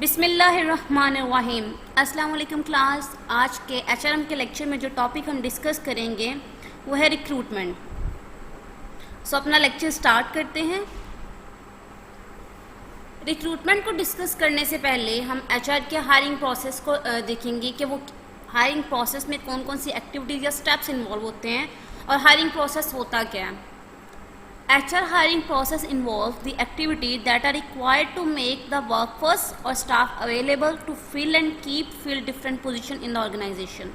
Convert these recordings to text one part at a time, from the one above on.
बिस्मिल्लाहिर्रहमानिर्रहीम। अस्सलाम वालेकुम क्लास। आज के एचआरएम के लेक्चर में जो टॉपिक हम डिस्कस करेंगे वो है रिक्रूटमेंट। अपना लेक्चर स्टार्ट करते हैं। रिक्रूटमेंट को डिस्कस करने से पहले हम एचआर के हायरिंग प्रोसेस को देखेंगे कि वो हायरिंग प्रोसेस में कौन कौन सी एक्टिविटीज़ या स्टेप्स इन्वॉल्व होते हैं और हायरिंग प्रोसेस होता क्या है। HR hiring process involves the activity that are required to make the workforce or staff available to fill and fill different position in the organization.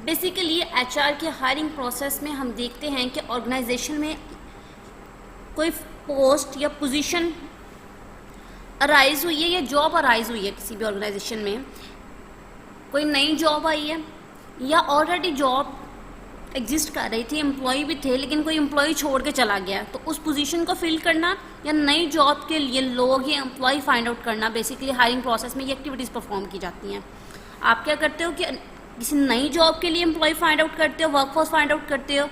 Basically HR के hiring process में हम देखते हैं कि organization में कोई पोस्ट या position arise हुई है या जॉब अराइज हुई है, किसी भी ऑर्गेनाइजेशन में कोई नई जॉब आई है या ऑलरेडी जॉब एग्जिस्ट कर रही थी, एम्प्लॉय भी थे लेकिन कोई एम्प्लॉय छोड़ के चला गया, तो उस पोजीशन को फिल करना या नई जॉब के लिए लोग या एम्प्लॉय फाइंड आउट करना, बेसिकली हायरिंग प्रोसेस में ये एक्टिविटीज़ परफॉर्म की जाती हैं। आप क्या करते हो कि किसी नई जॉब के लिए एम्प्लॉय फाइंड आउट करते हो, वर्कफोर्स फाइंड आउट करते हो,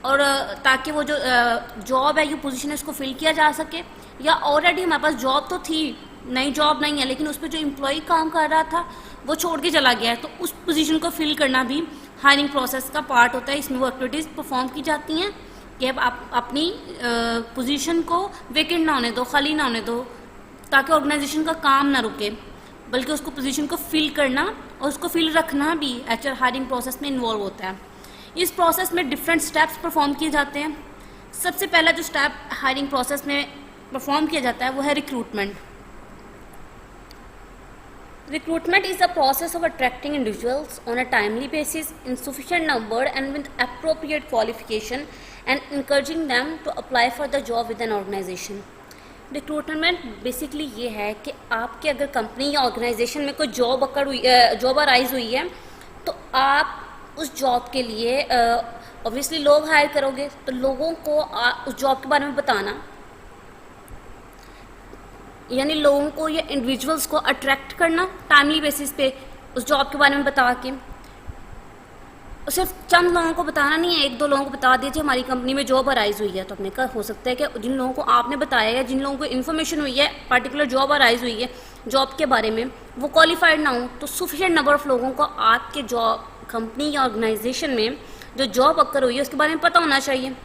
और ताकि वो जो जॉब है, ये पोजीशन है, उसको फिल किया जा सके। या ऑलरेडी हमारे पास जॉब तो थी, नई जॉब नहीं है, लेकिन उस पर जो एम्प्लॉय काम कर रहा था वो छोड़ के चला गया है, तो उस पोजीशन को फिल करना भी हायरिंग प्रोसेस का पार्ट होता है। इसमें वो एक्टिविटीज़ परफॉर्म की जाती हैं कि अब आप अपनी पोजीशन को वेकेंट ना होने दो, खाली ना होने दो, ताकि ऑर्गेनाइजेशन का काम ना रुके, बल्कि उसको पोजीशन को फिल करना और उसको फिल रखना भी एचआर हायरिंग प्रोसेस में इन्वॉल्व होता है। इस प्रोसेस में डिफरेंट स्टेप्स परफॉर्म किए जाते हैं। सबसे पहला जो स्टेप हायरिंग प्रोसेस में परफॉर्म किया जाता है वो है recruitment. Recruitment is the process of attracting individuals on a timely basis in sufficient number and with appropriate qualification and encouraging them to apply for the job with an organization. Recruitment basically ये है कि आपके अगर company या organisation में कोई job arise हुई है, तो आप उस जॉब के लिए ऑब्वियसली लोग हायर करोगे, तो लोगों को उस जॉब के बारे में बताना, यानी लोगों को या इंडिविजुअल्स को अट्रैक्ट करना टाइमली बेसिस पे उस जॉब के बारे में बता के। सिर्फ चंद लोगों को बताना नहीं है, एक दो लोगों को बता दीजिए हमारी कंपनी में जॉब अराइज हुई है, तो अपने का हो सकता है कि जिन लोगों को आपने बताया या जिन लोगों को इन्फॉर्मेशन हुई है पर्टिकुलर जॉब अराइज हुई है जॉब के बारे में, वो क्वालिफाइड ना हो, तो सफिशिएंट नंबर ऑफ लोगों को आपके जॉब कंपनी या ऑर्गेनाइजेशन में जो जॉब अक्कर हुई है उसके बारे में पता होना चाहिए।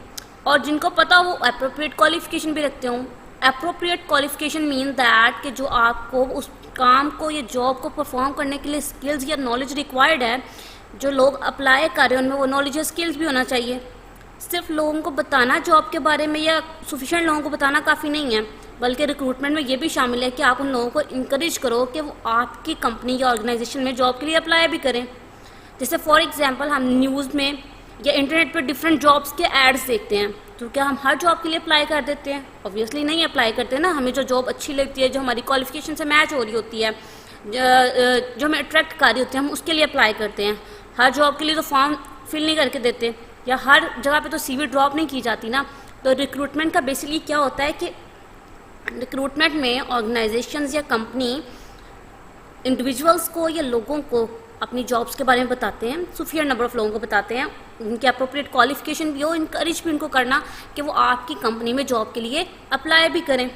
और जिनको पता हो वो अप्रोप्रिएट क्वालिफिकेशन भी रखते हों। अप्रोप्रिएट क्वालिफिकेशन मीन दैट कि जो आपको उस काम को या जॉब को परफॉर्म करने के लिए स्किल्स या नॉलेज रिक्वायर्ड है, जो लोग अप्लाई कर रहे हैं उनमें वो नॉलेज या स्किल्स भी होना चाहिए। सिर्फ लोगों को बताना जॉब के बारे में या सफिशिएंट लोगों को बताना काफ़ी नहीं है, बल्कि रिक्रूटमेंट में ये भी शामिल है कि आप उन लोगों को इंकरेज करो कि वो आपकी कंपनी या ऑर्गेनाइजेशन में जॉब के लिए अप्लाई भी करें। जैसे फॉर एग्जाम्पल हम न्यूज़ में या इंटरनेट पर डिफरेंट जॉब्स के एड्स देखते हैं, तो क्या हम हर जॉब के लिए अप्लाई कर देते हैं? ऑब्वियसली नहीं अप्लाई करते ना। हमें जो जॉब अच्छी लगती है, जो हमारी क्वालिफिकेशन से मैच हो रही होती है, जो हमें अट्रैक्ट कर रही होती है, हम उसके लिए अप्लाई करते हैं। हर जॉब के लिए तो फॉर्म फिल नहीं करके देते, या हर जगह पे तो CV ड्रॉप नहीं की जाती ना। तो रिक्रूटमेंट का बेसिकली क्या होता है कि रिक्रूटमेंट में ऑर्गेनाइजेशंस या कंपनी इंडिविजुअल्स को या लोगों को अपनी जॉब्स के बारे में बताते हैं, सफिशिएंट नंबर ऑफ लोगों को बताते हैं, उनके अप्रोप्रिएट क्वालिफिकेशन भी हो, इनकरेज भी उनको करना कि वो आपकी कंपनी में जॉब के लिए अप्लाई भी करें।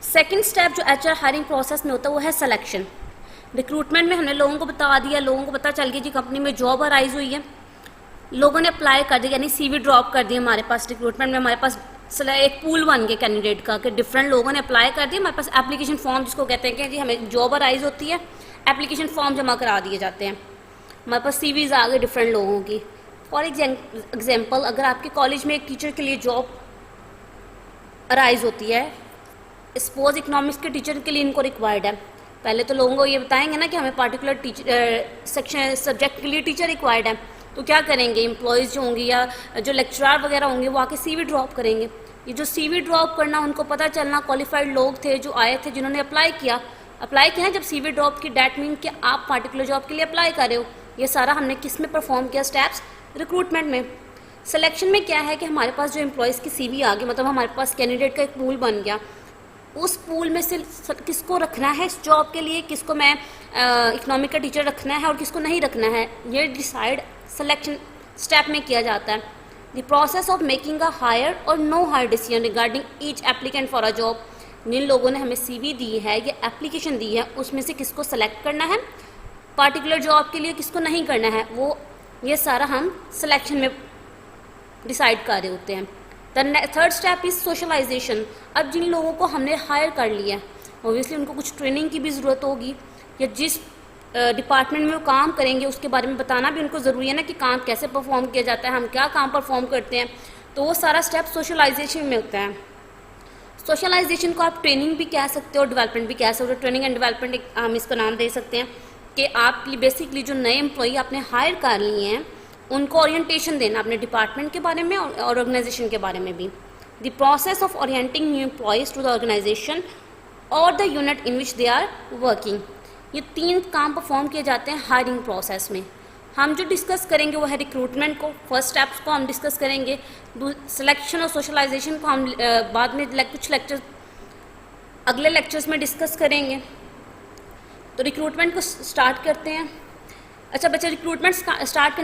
सेकंड स्टेप जो HR हायरिंग प्रोसेस में होता है वो है सिलेक्शन। रिक्रूटमेंट में हमने लोगों को बता दिया, लोगों को पता चल गया जी कंपनी में जॉब अराइज हुई है, लोगों ने अप्लाई कर दिया, यानी CV ड्रॉप कर दिया। हमारे पास रिक्रूटमेंट में हमारे पास एक पूल बन गया कैंडिडेट का कि डिफरेंट लोगों ने अप्लाई कर दिया। हमारे पास एप्लीकेशन फॉर्म जिसको कहते हैं कि जी हमें जॉब अराइज होती है, एप्लीकेशन फॉर्म जमा करा दिए जाते हैं। हमारे पास CVs आ गए डिफरेंट लोगों की। फॉर एग्जाम्पल अगर आपके कॉलेज में एक टीचर के लिए जॉब अराइज होती है, सपोज इकोनॉमिक्स के टीचर के लिए इनको रिक्वायर्ड है, पहले तो लोगों को ये बताएंगे ना कि हमें पार्टिकुलर टीचर सेक्शन सब्जेक्ट के लिए टीचर रिक्वायर्ड है, तो क्या करेंगे एम्प्लॉयज़ जो होंगे या जो लेक्चरर वगैरह होंगे वो आके CV ड्रॉप करेंगे। ये जो CV ड्रॉप करना, उनको पता चलना क्वालिफाइड लोग थे जो आए थे, जिन्होंने अप्लाई किया है जब CV ड्रॉप की, डेट मीन कि आप पार्टिकुलर जॉब के लिए अप्लाई कर रहे हो। ये सारा हमने किस में परफॉर्म किया स्टेप्स? रिक्रूटमेंट में। सिलेक्शन में क्या है कि हमारे पास जो एम्प्लॉयज़ की CV आ गई, मतलब हमारे पास कैंडिडेट का एक पूल बन गया, उस पूल में से किसको रखना है इस जॉब के लिए, किसको मैं इकोनॉमिक का टीचर रखना है और किसको नहीं रखना है, ये डिसाइड सिलेक्शन स्टेप में किया जाता है। The process of making a hire or no hire decision regarding each applicant for a job जिन लोगों ने हमें CV दी है या एप्लीकेशन दी है उसमें से किसको सेलेक्ट करना है, पार्टिकुलर जॉब के लिए किसको नहीं करना है, वो ये सारा हम सिलेक्शन में डिसाइड कर रहे होते हैं। The third step is socialisation. अब जिन लोगों को हमने हायर कर लिया ऑब्वियसली उनको कुछ ट्रेनिंग की भी ज़रूरत होगी, या जिस डिपार्टमेंट में वो काम करेंगे उसके बारे में बताना भी उनको ज़रूरी है ना कि काम कैसे परफॉर्म किया जाता है, हम क्या काम परफॉर्म करते हैं। तो वो सारा स्टेप सोशलाइजेशन में होता है। सोशलाइजेशन को आप ट्रेनिंग भी कह सकते हो, डेवलपमेंट भी कह सकते हो। ट्रेनिंग एंड डेवलपमेंट हम इसका नाम दे सकते हैं कि आप बेसिकली जो नए एम्प्लॉई आपने हायर कर लिए हैं उनको ओरिएंटेशन देना अपने डिपार्टमेंट के बारे में और ऑर्गेनाइजेशन के बारे में भी। The process of orienting new employees to the organisation और the unit in which they are working. ये 3 काम परफॉर्म किए जाते हैं हायरिंग प्रोसेस में। हम जो डिस्कस करेंगे वो है रिक्रूटमेंट को, फर्स्ट स्टेप्स को हम डिस्कस करेंगे, सिलेक्शन और सोशलाइजेशन को हम बाद में कुछ लेक्चर्स अगले लेक्चर्स में डिस्कस करेंगे। तो रिक्रूटमेंट को स्टार्ट करते हैं। अच्छा बच्चे, रिक्रूटमेंट स्टार्ट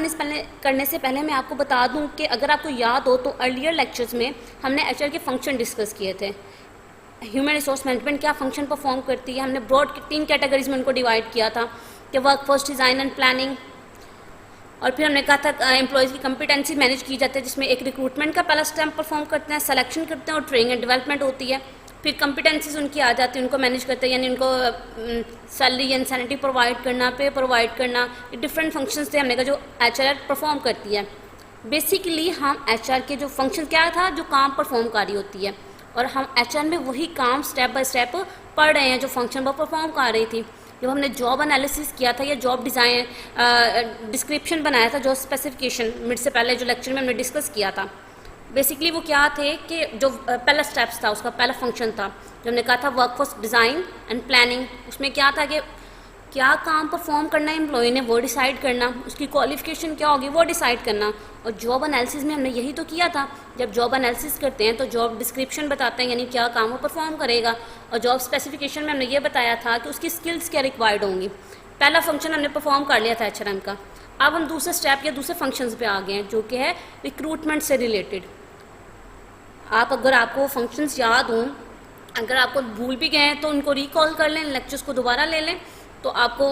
करने से पहले मैं आपको बता दूं कि अगर आपको याद हो तो अर्लियर लेक्चर्स में हमने HR के फंक्शन डिस्कस किए थे। ह्यूमन रिसोर्स मैनेजमेंट क्या फंक्शन परफॉर्म करती है, हमने ब्रॉड 3 कैटेगरीज में उनको डिवाइड किया था कि वर्कफोर्स डिज़ाइन एंड प्लानिंग, और फिर हमने कहा था एम्प्लॉयज़ की कंपिटेंसी मैनेज की जाती है जिसमें एक रिक्रूटमेंट का पहला स्टेप परफॉर्म करते हैं, सिलेक्शन करते हैं और ट्रेनिंग एंड डेवलपमेंट होती है। फिर कंपिटेंसीज उनकी आ जाती है, उनको मैनेज करते हैं, यानी उनको सैलरी इंसेंटिव प्रोवाइड करना, पे प्रोवाइड करना, ये डिफरेंट फंक्शंस थे हमने कहा जो HR परफॉर्म करती है। बेसिकली हम HR के जो फंक्शन क्या था, जो काम परफॉर्म कर रही होती है, और हम HR में वही काम स्टेप बाय स्टेप पढ़ रहे हैं जो फंक्शन वो परफॉर्म कर रही थी। जब हमने जॉब एनालिसिस किया था या जॉब डिज़ाइन डिस्क्रिप्शन बनाया था, जॉब स्पेसिफिकेशन मिड से पहले जो लेक्चर में हमने डिस्कस किया था, बेसिकली वो क्या थे कि जो पहला स्टेप्स था उसका पहला फंक्शन था जो हमने कहा था वर्कफोर्स डिज़ाइन एंड प्लानिंग। उसमें क्या था कि क्या काम परफॉर्म करना है एम्प्लॉय ने वो डिसाइड करना, उसकी क्वालिफिकेशन क्या होगी वो डिसाइड करना। और जॉब एनालिसिस में हमने यही तो किया था। जब जॉब एनालिसिस करते हैं तो जॉब डिस्क्रिप्शन बताते हैं यानी क्या काम वो परफॉर्म करेगा, और जॉब स्पेसिफिकेशन में हमने ये बताया था कि उसकी स्किल्स क्या रिक्वायर्ड होंगी। पहला फंक्शन हमने परफॉर्म कर लिया था HRM का। अब हम दूसरे स्टेप या दूसरे फंक्शंस पे आ गए हैं जो कि है रिक्रूटमेंट से रिलेटेड। अगर आपको फंक्शंस याद हों, अगर आपको भूल भी गए हैं तो उनको रिकॉल कर लें, लेक्चर्स को दोबारा ले लें, तो आपको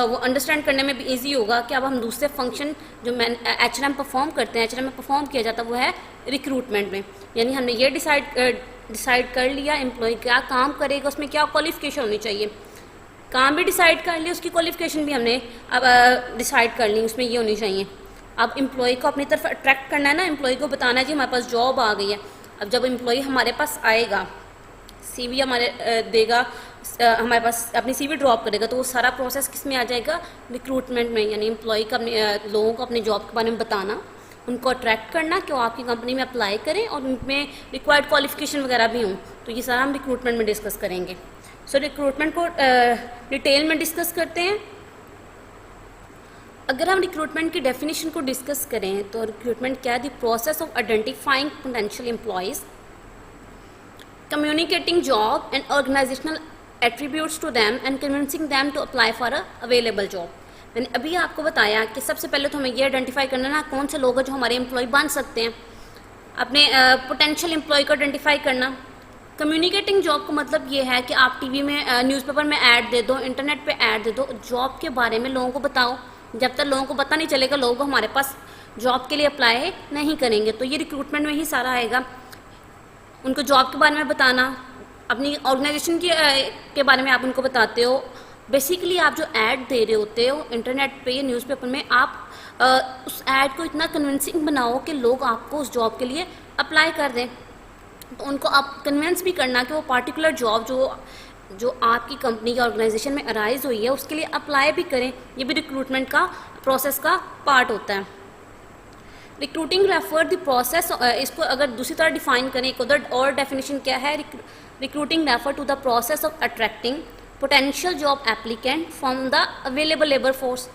वो अंडरस्टैंड करने में भी इजी होगा कि अब हम दूसरे फंक्शन जो HRM परफॉर्म करते हैं, HRM में परफॉर्म किया जाता है वो है रिक्रूटमेंट में। यानी हमने ये डिसाइड कर लिया एम्प्लॉय क्या काम करेगा, उसमें क्या क्वालिफिकेशन होनी चाहिए, काम भी डिसाइड कर लिया, उसकी क्वालिफिकेशन भी हमने अब डिसाइड कर ली, उसमें ये होनी चाहिए। अब एम्प्लॉय को अपनी तरफ अट्रैक्ट करना है ना, एम्प्लॉय को बताना है कि हमारे पास जॉब आ गई है। अब जब एम्प्लॉय हमारे पास आएगा, CV हमारे देगा, हमारे पास अपनी CV ड्रॉप करेगा, तो वो सारा प्रोसेस किस में आ जाएगा, रिक्रूटमेंट में। यानी एम्प्लॉय का अपने लोगों को अपने जॉब के बारे में बताना, उनको अट्रैक्ट करना कि वो आपकी कंपनी में अप्लाई करें और उनमें रिक्वायर्ड क्वालिफिकेशन वगैरह भी हों। तो ये सारा हम रिक्रूटमेंट में डिस्कस करेंगे। सो रिक्रूटमेंट को डिटेल में डिस्कस करते हैं। अगर हम रिक्रूटमेंट की डेफिनेशन को डिस्कस करें तो रिक्रूटमेंट क्या है, the process of identifying potential employees, communicating job and organizational attributes to them and convincing them to apply for a available job। मैंने अभी आपको बताया कि सबसे पहले तो हमें ये आइडेंटिफाई करना ना कौन से लोग हैं जो हमारे एम्प्लॉय बन सकते हैं, अपने पोटेंशियल एम्प्लॉय को आइडेंटिफाई करना। कम्युनिकेटिंग जॉब का मतलब ये है कि आप TV में न्यूज़पेपर में ऐड दे दो, इंटरनेट पे ऐड दे दो, जॉब के बारे में लोगों को बताओ। जब तक लोगों को पता नहीं चलेगा लोग हमारे पास जॉब के लिए अप्लाई नहीं करेंगे। तो ये रिक्रूटमेंट में ही सारा आएगा। उनको जॉब के बारे में बताना, अपनी ऑर्गेनाइजेशन के बारे में आप उनको बताते हो। बेसिकली आप जो ऐड दे रहे होते हो इंटरनेट पे, न्यूज़पेपर में, आप उस ऐड को इतना कन्विंसिंग बनाओ कि लोग आपको उस जॉब के लिए अप्लाई कर दें। तो उनको आप कन्विंस भी करना कि वो पार्टिकुलर जॉब जो आपकी कंपनी या ऑर्गेनाइजेशन में अराइज हुई है उसके लिए अप्लाई भी करें। ये भी रिक्रूटमेंट का प्रोसेस का पार्ट होता है। रिक्रूटिंग रेफर द प्रोसेस, इसको अगर दूसरी तरह डिफाइन करें, एक उधर और डेफिनेशन क्या है, recruiting refer to the process of attracting potential job applicant from the available labour force.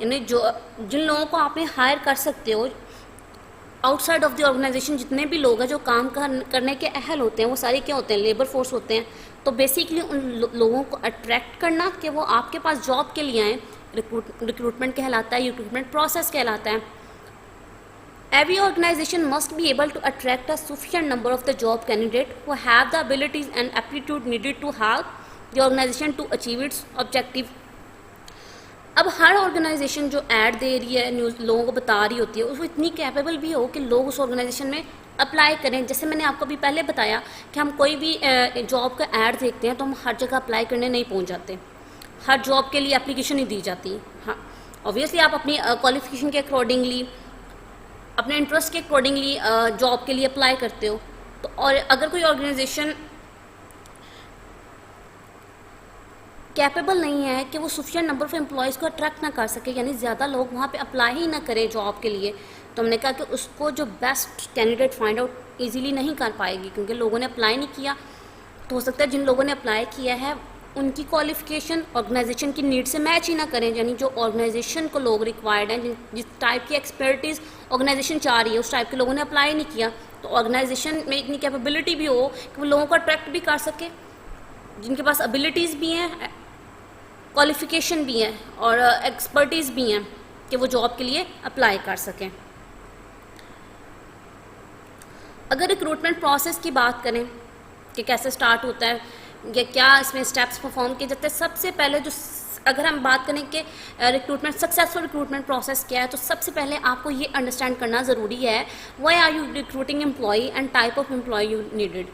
यानी जिन लोगों को आपने हायर कर सकते हो आउटसाइड ऑफ द ऑर्गेनाइजेशन, जितने भी लोग हैं जो काम करने के अहल होते हैं वो सारे क्या होते हैं, लेबर फोर्स होते हैं। तो बेसिकली उन लोगों को अट्रैक्ट करना कि वो आपके पास जॉब के लिए आएँ, रिक्रूटमेंट कहलाता है, रिक्रूटमेंट प्रोसेस कहलाता है। Every organization must be able to attract a sufficient number of the job candidate who have the abilities and aptitude needed to help the organization to achieve its objective. अब हर organisation जो add दे रही है, news लोगों को बता रही होती है, उसको इतनी कैपेबल भी हो कि लोग उस ऑर्गेनाइजेशन में अप्लाई करें। जैसे मैंने आपको अभी पहले बताया कि हम कोई भी जॉब का ऐड देखते हैं तो हम हर जगह अप्लाई करने नहीं पहुंच जाते, हर जॉब के लिए एप्लीकेशन नहीं दी जाती। हाँ, ऑब्वियसली आप अपनी क्वालिफिकेशन के अकॉर्डिंगली, अपने इंटरेस्ट के अकॉर्डिंगली जॉब के लिए अप्लाई करते हो। तो और अगर कोई ऑर्गेनाइजेशन कैपेबल नहीं है कि वो सफिशिएंट नंबर ऑफ एम्प्लॉयज़ को अट्रैक्ट ना कर सके, यानी ज़्यादा लोग वहाँ पे अप्लाई ही ना करें जॉब के लिए, तो हमने कहा कि उसको जो best candidate find out easily नहीं कर पाएगी, क्योंकि लोगों ने अप्लाई नहीं किया। तो हो सकता है जिन लोगों ने अप्लाई किया है उनकी क्वालिफिकेशन ऑर्गेनाइजेशन की नीड से मैच ही ना करें, यानी जो ऑर्गेनाइजेशन को लोग रिक्वायर्ड हैं, जिस टाइप की एक्सपर्टीज़ ऑर्गेनाइजेशन चाह रही है उस टाइप के लोगों ने अप्लाई नहीं किया। तो ऑर्गेनाइजेशन में इतनी कैपेबिलिटी भी हो कि वो लोगों को अट्रैक्ट भी कर सके, जिनके पास एबिलिटीज़ भी हैं, क्वालिफिकेशन भी है और एक्सपर्टीज़ भी हैं कि वो जॉब के लिए अप्लाई कर सकें। अगर रिक्रूटमेंट प्रोसेस की बात करें कि कैसे स्टार्ट होता है या क्या इसमें स्टेप्स परफॉर्म किए जाते हैं, सबसे पहले जो अगर हम बात करें कि रिक्रूटमेंट सक्सेसफुल रिक्रूटमेंट प्रोसेस क्या है, तो सबसे पहले आपको ये अंडरस्टैंड करना ज़रूरी है why are you recruiting employee and type of employ you needed.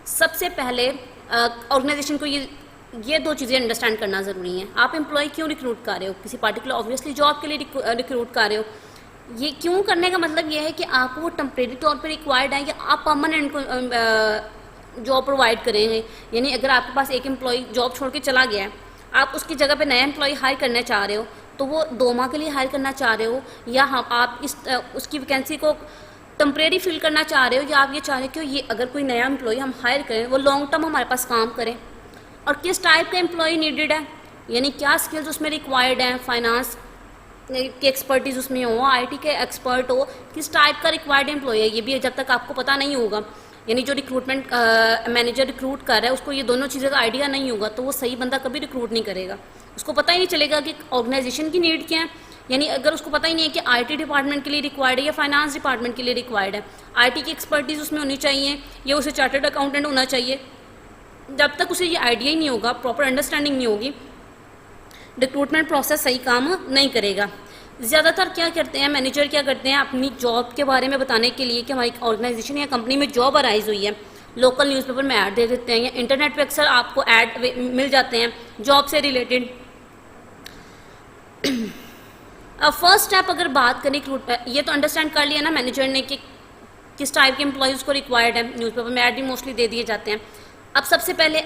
सबसे पहले ऑर्गेनाइजेशन को ये दो चीज़ें अंडरस्टैंड करना ज़रूरी है। आप एम्प्लॉय क्यों रिक्रूट कर रहे हो, किसी पार्टिकुलर ऑब्वियसली जॉब के लिए रिक्रूट कर रहे हो। ये क्यों करने का मतलब ये है कि आपको वो टेम्परेरी तौर पर रिक्वायर्ड है या आप परमानेंट जॉब प्रोवाइड करेंगे। यानी अगर आपके पास एक एम्प्लॉय जॉब छोड़ के चला गया है, आप उसकी जगह पे नया एम्प्लॉय हायर करना चाह रहे हो, तो वो 2 माह के लिए हायर करना चाह रहे हो, या आप उसकी वैकेंसी को टेम्परेरी फिल करना चाह रहे हो, या आप ये चाह रहे हो कि ये अगर कोई नया एम्प्लॉय हम हायर करें वो लॉन्ग टर्म हमारे पास काम करें। और किस टाइप का एम्प्लॉय नीडेड है, यानी क्या स्किल्स उसमें रिक्वायर्ड हैं, फाइनेंस की एक्सपर्टीज़ उसमें हो, आईटी के एक्सपर्ट हो, किस टाइप का रिक्वायर्ड एम्प्लॉय है, ये भी जब तक आपको पता नहीं होगा, यानी जो रिक्रूटमेंट मैनेजर रिक्रूट कर रहा है उसको ये दोनों चीज़ों का आइडिया नहीं होगा, तो वो सही बंदा कभी रिक्रूट नहीं करेगा। उसको पता ही नहीं चलेगा कि ऑर्गेनाइजेशन की नीड क्या है। यानी अगर उसको पता ही नहीं है कि आईटी डिपार्टमेंट के लिए रिक्वायर्ड है या फाइनेंस डिपार्टमेंट के लिए रिक्वायर्ड है, आईटी की एक्सपर्टीज़ उसमें होनी चाहिए या उसे चार्टर्ड अकाउंटेंट होना चाहिए, जब तक उसे ये आइडिया ही नहीं होगा, प्रॉपर अंडरस्टैंडिंग नहीं होगी, रिक्रूटमेंट प्रोसेस सही काम नहीं करेगा। ज़्यादातर क्या करते हैं मैनेजर, क्या करते हैं अपनी जॉब के बारे में बताने के लिए कि हमारी ऑर्गेनाइजेशन या कंपनी में जॉब अराइज हुई है, लोकल न्यूज़पेपर में ऐड दे देते हैं या इंटरनेट पे अक्सर आपको ऐड मिल जाते हैं जॉब से रिलेटेड। अब फर्स्ट स्टेप अगर बात करें ये तो अंडरस्टैंड कर लिया ना मैनेजर ने कि किस टाइप के एम्प्लॉयज़ को रिक्वायर्ड है, न्यूज़पेपर में ऐड भी मोस्टली दे दिए जाते हैं। अब सबसे पहले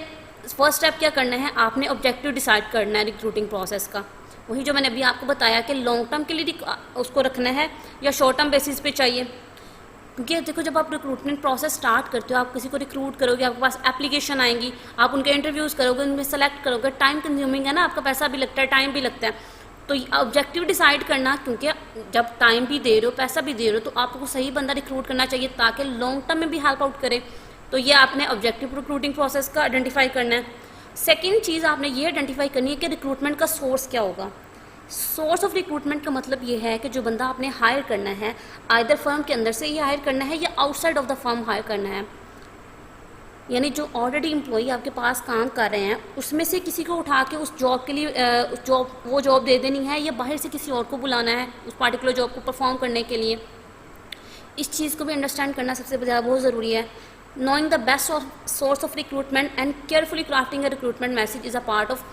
फर्स्ट स्टेप क्या करना है, आपने ऑब्जेक्टिव डिसाइड करना है रिक्रूटिंग प्रोसेस का। वही जो मैंने अभी आपको बताया कि लॉन्ग टर्म के लिए उसको रखना है या शॉर्ट टर्म बेसिस पे चाहिए। क्योंकि देखो जब आप रिक्रूटमेंट प्रोसेस स्टार्ट करते हो, आप किसी को रिक्रूट करोगे, आपके पास एप्लीकेशन आएंगी, आप उनके इंटरव्यूज़ करोगे, उनमें सेलेक्ट करोगे, टाइम कंज्यूमिंग है ना, आपका पैसा भी लगता है, टाइम भी लगता है। तो ऑब्जेक्टिव डिसाइड करना, क्योंकि जब टाइम भी दे रहे हो, पैसा भी दे रहे हो, तो आपको सही बंदा रिक्रूट करना चाहिए ताकि लॉन्ग टर्म में भी हेल्प आउट करे। तो ये आपने ऑब्जेक्टिव रिक्रूटिंग प्रोसेस का आइडेंटिफाई करना है। सेकेंड चीज़ आपने ये आइडेंटिफाई करनी है कि रिक्रूटमेंट का सोर्स क्या होगा। सोर्स ऑफ रिक्रूटमेंट का मतलब ये है कि जो बंदा आपने हायर करना है, आइदर फर्म के अंदर से ही हायर करना है या outside of the firm hire करना है। यानी जो ऑलरेडी एम्प्लॉई आपके पास काम कर रहे हैं उसमें से किसी को उठा के उस जॉब के लिए वो जॉब दे देनी है, या बाहर से किसी और को बुलाना है उस पार्टिकुलर जॉब को परफॉर्म करने के लिए। इस चीज़ को भी अंडरस्टैंड करना सबसे ज़्यादा बहुत ज़रूरी है। Knowing the best source of recruitment and carefully crafting a recruitment message is a part of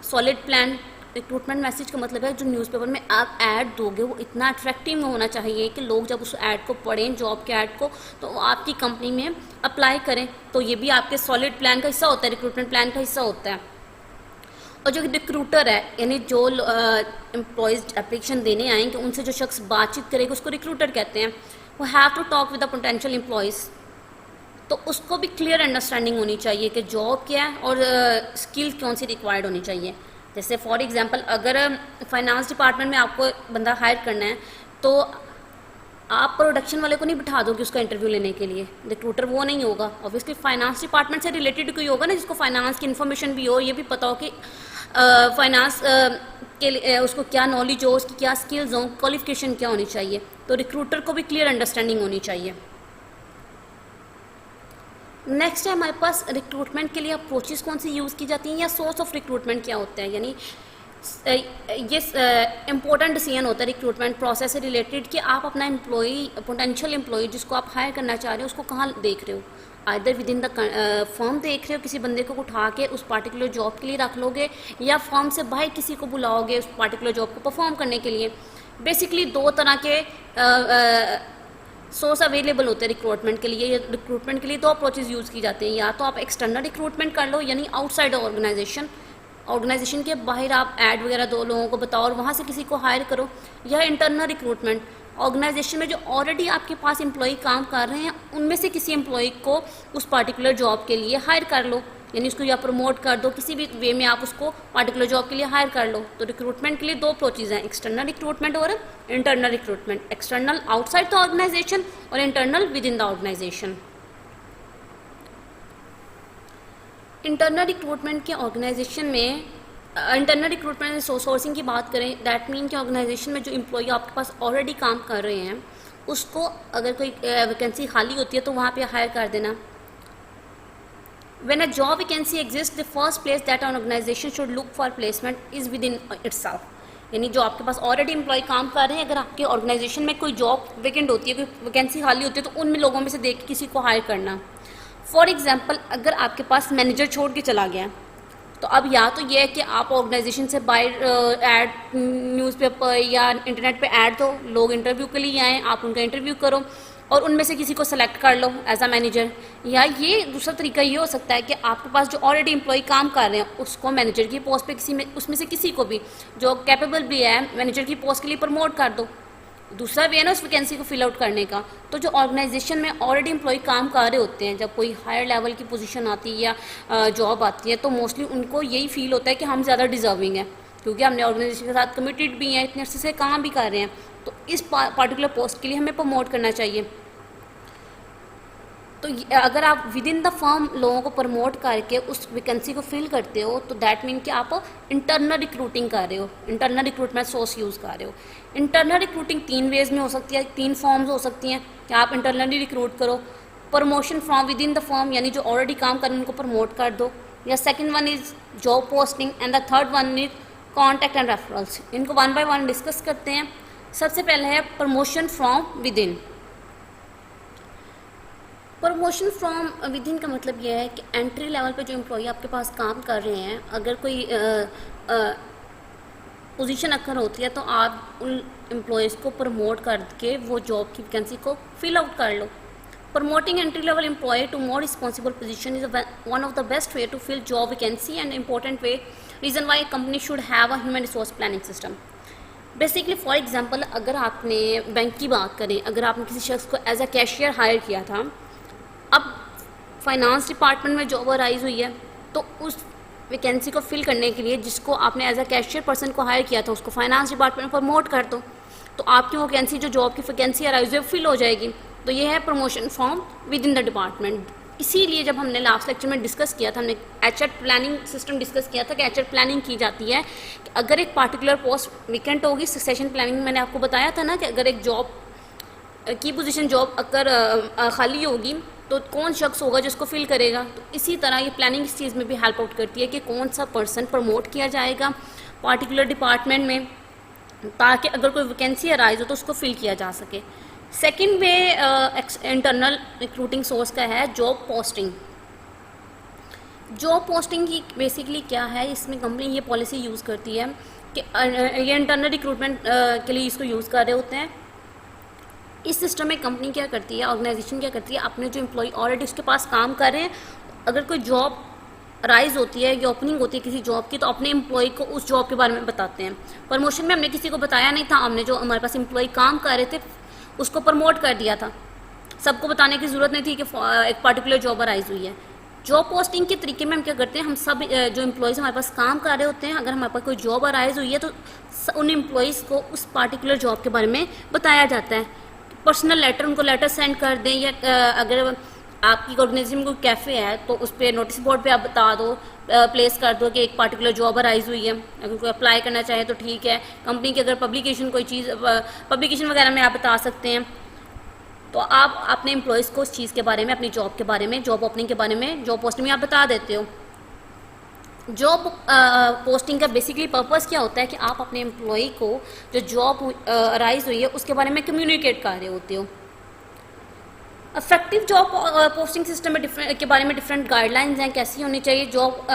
solid plan. Recruitment message का मतलब है जो न्यूज़पेपर में आप ऐड दोगे वो इतना अट्रैक्टिव होना चाहिए कि लोग जब उस ऐड को पढ़ें, जॉब के ऐड को, तो आपकी कंपनी में अप्लाई करें। तो ये भी आपके सॉलिड प्लान का हिस्सा होता है, रिक्रूटमेंट प्लान का हिस्सा होता है। और जो रिक्रूटर है, यानी जो एम्प्लॉयज़ एप्लीकेशन देने आएंगे उनसे जो शख्स बातचीत करेगा उसको रिक्रूटर कहते हैं। वो have to talk with the potential employees, तो उसको भी क्लियर अंडरस्टैंडिंग होनी चाहिए कि जॉब क्या है और स्किल कौन सी रिक्वायर्ड होनी चाहिए। जैसे फॉर एग्जांपल अगर फाइनेंस डिपार्टमेंट में आपको बंदा हायर करना है तो आप प्रोडक्शन वाले को नहीं बिठा दोगे उसका इंटरव्यू लेने के लिए, रिक्रूटर वो नहीं होगा। ऑब्वियसली फाइनेंस डिपार्टमेंट से रिलेटेड कोई होगा ना जिसको फाइनेंस की इन्फॉर्मेशन भी हो, ये भी पता हो कि फाइनेंस के लिए उसको क्या नॉलेज हो, उसकी क्या स्किल्स हो, क्वालिफिकेशन क्या होनी चाहिए, तो रिक्रूटर को भी क्लियर अंडरस्टैंडिंग होनी चाहिए। नेक्स्ट है हमारे पास रिक्रूटमेंट के लिए अप्रोचेस कौन सी यूज़ की जाती हैं या सोर्स ऑफ रिक्रूटमेंट क्या होता है। यानी ये इम्पोर्टेंट डिसीजन होता है रिक्रूटमेंट प्रोसेस से रिलेटेड कि आप अपना एम्प्लॉई, पोटेंशियल एम्प्लॉई जिसको आप हायर करना चाह रहे हो, उसको कहाँ देख रहे हो। Either with in the firm देख रहे हो, किसी बंदे को उठा के उस पार्टिकुलर जॉब के लिए रख लोगे, या फर्म से बाहर किसी को बुलाओगे उस पार्टिकुलर जॉब को परफॉर्म करने के लिए। बेसिकली दो तरह के सोर्स अवेलेबल होते हैं रिक्रूटमेंट के लिए। रिक्रूटमेंट के लिए दो अप्रोचेज यूज़ की जाते हैं, या तो आप एक्सटर्नल रिक्रूटमेंट कर लो यानी आउटसाइड ऑर्गेनाइजेशन के बाहर आप ऐड वगैरह दो लोगों को बताओ और वहाँ से किसी को हायर करो, या इंटरनल रिक्रूटमेंट ऑर्गेनाइजेशन में जो ऑलरेडी आपके पास एम्प्लॉई काम कर रहे हैं उनमें से किसी एम्प्लॉई को उस पार्टिकुलर जॉब के लिए हायर कर लो, यानी उसको या प्रमोट कर दो, किसी भी वे में आप उसको पार्टिकुलर जॉब के लिए हायर कर लो। तो रिक्रूटमेंट के लिए दो अप्रोचेज हैं, एक्सटर्नल रिक्रूटमेंट और internal recruitment. External outside the organisation और internal within the organisation. Internal recruitment के ऑर्गेनाइजेशन में इंटरनल रिक्रूटमेंट सोर्सिंग की बात करें, दैट मीन कि ऑर्गेनाइजेशन में जो एम्प्लॉई आपके पास ऑलरेडी काम कर रहे हैं उसको अगर कोई वैकेंसी खाली होती है तो वहाँ पे हायर कर देना। When a job vacancy exists, the first place that an organization should look for placement is within itself. यानी जो आपके पास ऑलरेडी एम्प्लॉय काम कर रहे हैं, अगर आपके ऑर्गेनाइजेशन में कोई जॉब वैकेंट होती है, कोई वैकेंसी खाली होती है, तो उनमें लोगों में से देख के किसी को हायर करना। फॉर एग्जाम्पल, अगर आपके पास मैनेजर छोड़ के चला गया तो अब या तो ये है कि आप ऑर्गेनाइजेशन से बाहर ऐड न्यूज़पेपर या इंटरनेट पे ऐड दो, लोग इंटरव्यू के लिए आएँ, आप उनका इंटरव्यू करो और उनमें से किसी को सेलेक्ट कर लो एज अ मैनेजर। या ये दूसरा तरीका ये हो सकता है कि आपके पास जो ऑलरेडी एम्प्लॉय काम कर रहे हैं उसको मैनेजर की पोस्ट पे किसी में उसमें से किसी को भी जो कैपेबल भी है मैनेजर की पोस्ट के लिए प्रमोट कर दो। दूसरा वे है ना उस वैकेंसी को फिल आउट करने का। तो जो ऑर्गेनाइजेशन में ऑलरेडी एम्प्लॉय काम कर रहे होते हैं, जब कोई हायर लेवल की पोजीशन आती है या जॉब आती है, तो मोस्टली उनको यही फील होता है कि हम ज़्यादा डिजर्विंग हैं क्योंकि हमने ऑर्गेनाइजेशन के साथ कमिटेड भी हैं, इतने अच्छे से काम भी कर रहे हैं, तो इस पार्टिकुलर पोस्ट के लिए हमें प्रमोट करना चाहिए। तो अगर आप विद इन द फर्म लोगों को प्रमोट करके उस वैकेंसी को फिल करते हो तो दैट मीन कि आप इंटरनल रिक्रूटिंग कर रहे हो, इंटरनल रिक्रूटमेंट सोर्स यूज़ कर रहे हो। इंटरनल रिक्रूटिंग तीन वेज में हो सकती है, तीन फॉर्म्स हो सकती हैं कि आप इंटरनली रिक्रूट करो। Promotion from with in the firm यानी जो ऑलरेडी काम कर रहे हैं उनको प्रमोट कर दो, या second one is job posting and the third one is contact and referrals. इनको वन बाय वन डिस्कस करते हैं। सबसे पहले है promotion from with in. Promotion from with in का मतलब यह है कि एंट्री लेवल पे जो एम्प्लॉई आपके पास काम कर रहे हैं, अगर कोई पोजीशन अक्कर होती है तो आप उन एम्प्लॉयज़ को प्रमोट करके वो जॉब की वैकेंसी को फिल आउट कर लो। Promoting entry level employee to more responsible position is one of the best way to fill job vacancy and important way reason why company should have a human resource planning system. Basically for example, अगर आपने bank की बात करें, अगर आपने किसी शख्स को एज अ कैशियर हायर किया था, अब फाइनेंस डिपार्टमेंट में जॉब अराइज हुई है, तो उस वैकेंसी को फिल करने के लिए जिसको आपने एज अ कैशियर पर्सन को हायर किया था उसको फाइनेंस डिपार्टमेंट में प्रमोट कर दो, तो आपकी वो वैकेंसी जो जॉब की वैकेंसी अराइज हुई फिल हो जाएगी। तो ये है promotion from with in the department. इसीलिए जब हमने लास्ट लेक्चर में डिस्कस किया था, हमने एचआर प्लानिंग सिस्टम डिस्कस किया था कि एचआर प्लानिंग की जाती है कि अगर एक पार्टिकुलर पोस्ट वैकेंट होगी, सक्सेशन प्लानिंग मैंने आपको बताया था ना कि अगर एक जॉब की पोजीशन जॉब अगर खाली होगी तो कौन शख्स होगा जिसको फिल करेगा। तो इसी तरह ये प्लानिंग इस चीज़ में भी हेल्प आउट करती है कि कौन सा पर्सन प्रमोट किया जाएगा पार्टिकुलर डिपार्टमेंट में, ताकि अगर कोई वैकेंसी अराइज हो तो उसको फिल किया जा सके। सेकंड वे इंटरनल रिक्रूटिंग सोर्स का है जॉब पोस्टिंग। जॉब पोस्टिंग की बेसिकली क्या है, इसमें कंपनी ये पॉलिसी यूज़ करती है कि ये इंटरनल रिक्रूटमेंट के लिए इसको यूज़ कर रहे होते हैं। इस सिस्टम में कंपनी क्या करती है, ऑर्गेनाइजेशन क्या करती है, अपने जो एम्प्लॉय ऑलरेडी उसके पास काम कर रहे हैं, अगर कोई जॉब राइज होती है या ओपनिंग होती है किसी जॉब की, तो अपने एम्प्लॉय को उस जॉब के बारे में बताते हैं। प्रमोशन में हमने किसी को बताया नहीं था, हमने जो हमारे पास एम्प्लॉय काम कर रहे थे उसको प्रमोट कर दिया था, सबको बताने की ज़रूरत नहीं थी कि एक पार्टिकुलर जॉब राइज हुई है। जॉब पोस्टिंग के तरीके में हम क्या करते हैं, हम सब जो एम्प्लॉयज़ हमारे पास काम कर रहे होते हैं, अगर हमारे पास कोई जॉब राइज हुई है तो उन एम्प्लॉयज़ को उस पार्टिकुलर जॉब के बारे में बताया जाता है। पर्सनल लेटर, उनको लेटर सेंड कर दें, या अगर आपकी ऑर्गेनाइजेशन में कोई कैफ़े है तो उस पर नोटिस बोर्ड पे आप बता दो, प्लेस कर दो कि एक पार्टिकुलर जॉब अराइज हुई है। अगर कोई अप्लाई करना चाहे तो ठीक है। कंपनी की अगर पब्लिकेशन कोई चीज़ पब्लिकेशन वगैरह में आप बता सकते हैं। तो आप अपने एम्प्लॉयज़ को उस चीज़ के बारे में, अपनी जॉब के बारे में, जॉब ओपनिंग के बारे में, जॉब पोस्टिंग में आप बता देते हो। जॉब पोस्टिंग का बेसिकली पर्पस क्या होता है कि आप अपने एम्प्लॉय को जो जॉब अराइज हुई है उसके बारे में कम्युनिकेट कर रहे होते हो। इफेक्टिव जॉब पोस्टिंग सिस्टम में के बारे में डिफरेंट गाइडलाइंस हैं, कैसी होनी चाहिए। जॉब